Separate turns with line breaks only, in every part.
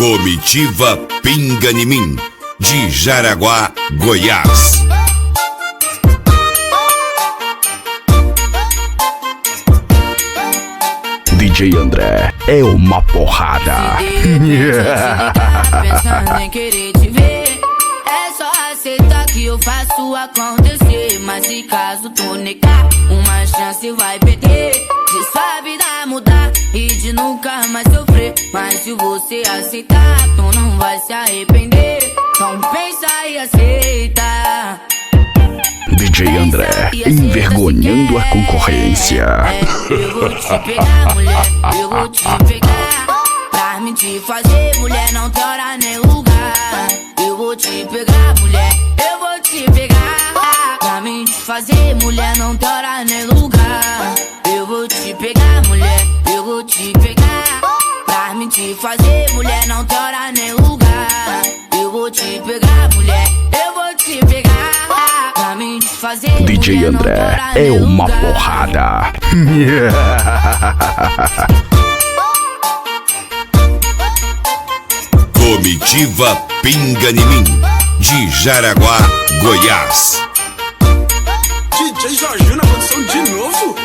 Comitiva Pinganimim, de Jaraguá, Goiás.
DJ André é uma porrada.
Pensando em querer te ver, é só aceitar que eu faço acontecer. Mas se caso tu negar, uma chance vai perder de sua vida mudar e de nunca mais sofrer. Mas se você aceitar, tu não vai se arrepender. Então pensa e aceita.
DJ André envergonhando a concorrência.
Eu vou te pegar, mulher, eu vou te pegar. Pra me te fazer, mulher, não tem hora nem lugar. Eu vou te pegar, mulher, eu vou te pegar. Pra me te fazer, mulher, não tem hora nem lugar. Eu vou te pegar, mulher, eu vou te pegar. Pra me te fazer, mulher, não tem hora nem lugar. Eu vou te pegar, mulher, eu vou te pegar. Pra me te fazer,
DJ
mulher,
André
não tem hora
é
nem
uma
lugar.
porrada.
Comitiva Pinganimim, de Jaraguá, Goiás.
DJ Jorginho na produção de novo?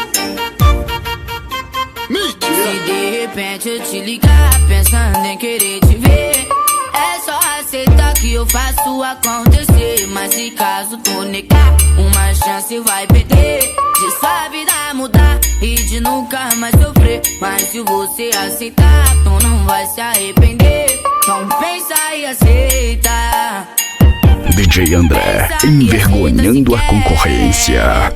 Mentira!
Se de repente eu te ligar, pensando em querer te ver, é só aceitar que eu faço acontecer. Mas se caso tu negar, uma chance vai perder de sua vida mudar e de nunca mais sofrer. Mas se você aceitar, tu não vai se arrepender. Então pensa e aceita.
DJ André envergonhando a concorrência.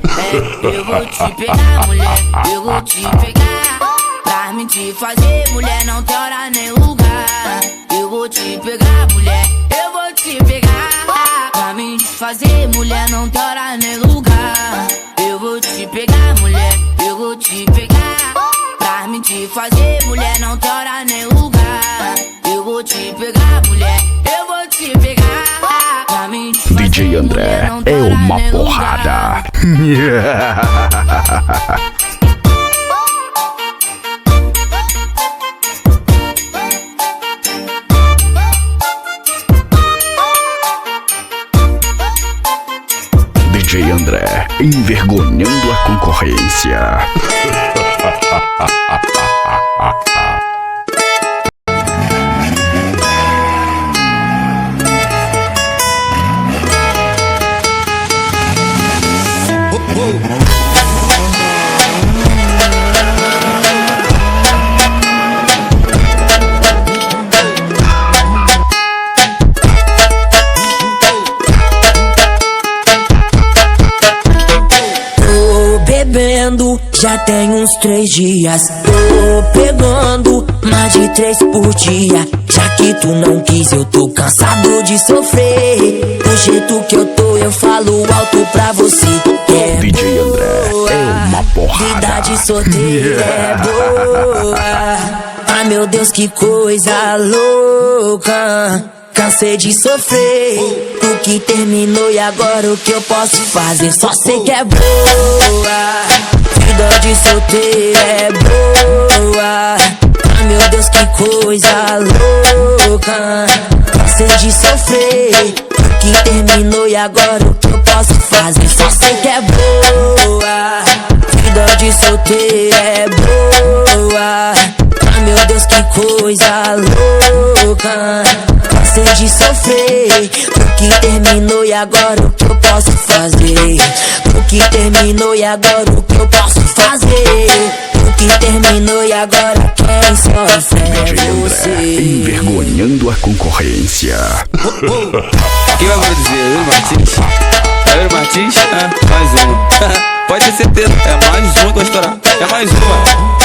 Eu vou te pegar, mulher, eu vou te pegar. Pra me te fazer, mulher, não tem hora nem lugar. Eu vou te pegar, mulher, eu vou te pegar. Pra me te fazer, mulher, não tem hora nem lugar. Eu vou te pegar, mulher, eu vou te pegar. Pra me te fazer, mulher, não tem hora nem lugar. Eu vou te pegar, mulher, eu vou te pegar. Pra me te fazer,
DJ André
mulher, não tem
é
hora
uma
nem
porrada. DJ André envergonhando a concorrência.
Já tem uns 3 dias, tô pegando mais de 3 por dia. Já que tu não quis, eu tô cansado de sofrer. Do jeito que eu tô, eu falo alto pra você. É
DJ André
boa,
é uma porrada.
vida de solteiro é boa. Ai meu Deus, que coisa louca. Cansei de sofrer, o que terminou e agora o que eu posso fazer? Só sei que é boa, vida de solteiro é boa. Ai meu Deus, que coisa louca. Cansei de sofrer, o que terminou e agora o que eu posso fazer? Só sei que é boa, vida de solteiro é boa. Ai meu Deus, que coisa louca. Cansei de sofrer, o que terminou e agora o que eu posso fazer? O que terminou e agora o que eu posso fazer? O que terminou e agora quem sofre é
DJ André
você.
envergonhando a concorrência.
Quem vai produzir? Yuri Martins? É Yuri Martins? É, mais uma. Pode ter certeza, é mais uma que vai estourar. É mais uma.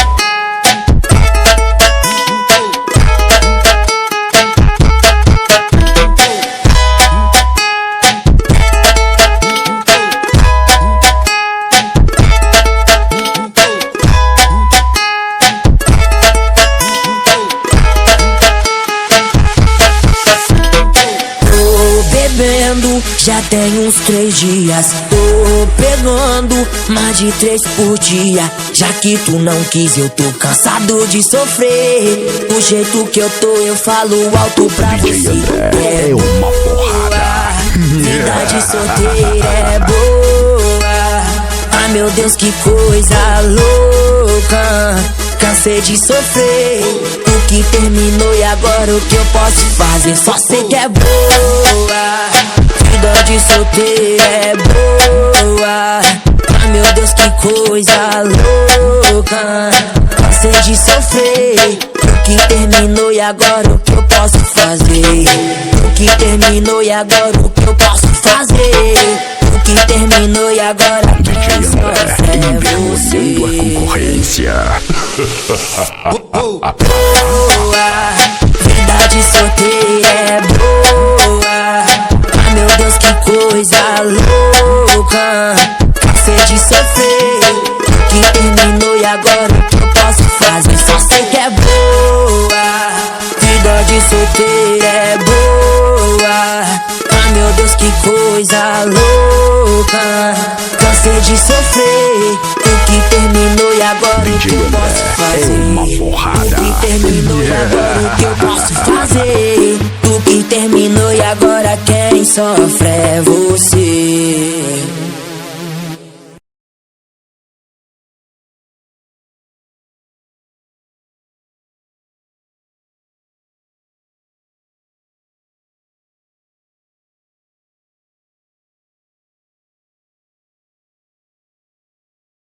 Já tem uns 3 dias, tô tô pegando mais de 3 por dia. Já que tu não quis, eu tô cansado de sofrer. Do jeito que eu tô, eu falo alto pra
DJ
você.
André é uma porrada.
Vida de solteira é boa. Ai meu Deus, que coisa louca. Cansei de sofrer. O que terminou e agora o que eu posso fazer? Só sei que é boa. Vida de solteira é boa. Ai meu Deus, que coisa louca. Cansei de sofrer. O que terminou e agora o que eu posso fazer? O que terminou e agora o que eu posso fazer? O que terminou e agora
DJ
quem
André
sofre é
envergonhando a
você.
concorrência.
Boa, vida de solteira é boa. Ai meu Deus, que coisa louca. Cansei de sofrer. O que terminou e agora o que eu posso fazer? Só sei que é boa. Vida de solteira é boa. Ai meu Deus, que coisa louca. Cansei de sofrer. O que terminou e agora o que
DJ
eu posso
André
fazer?
é uma porrada.
O que terminou e agora o que eu posso fazer? O que terminou e agora quem sofre é você.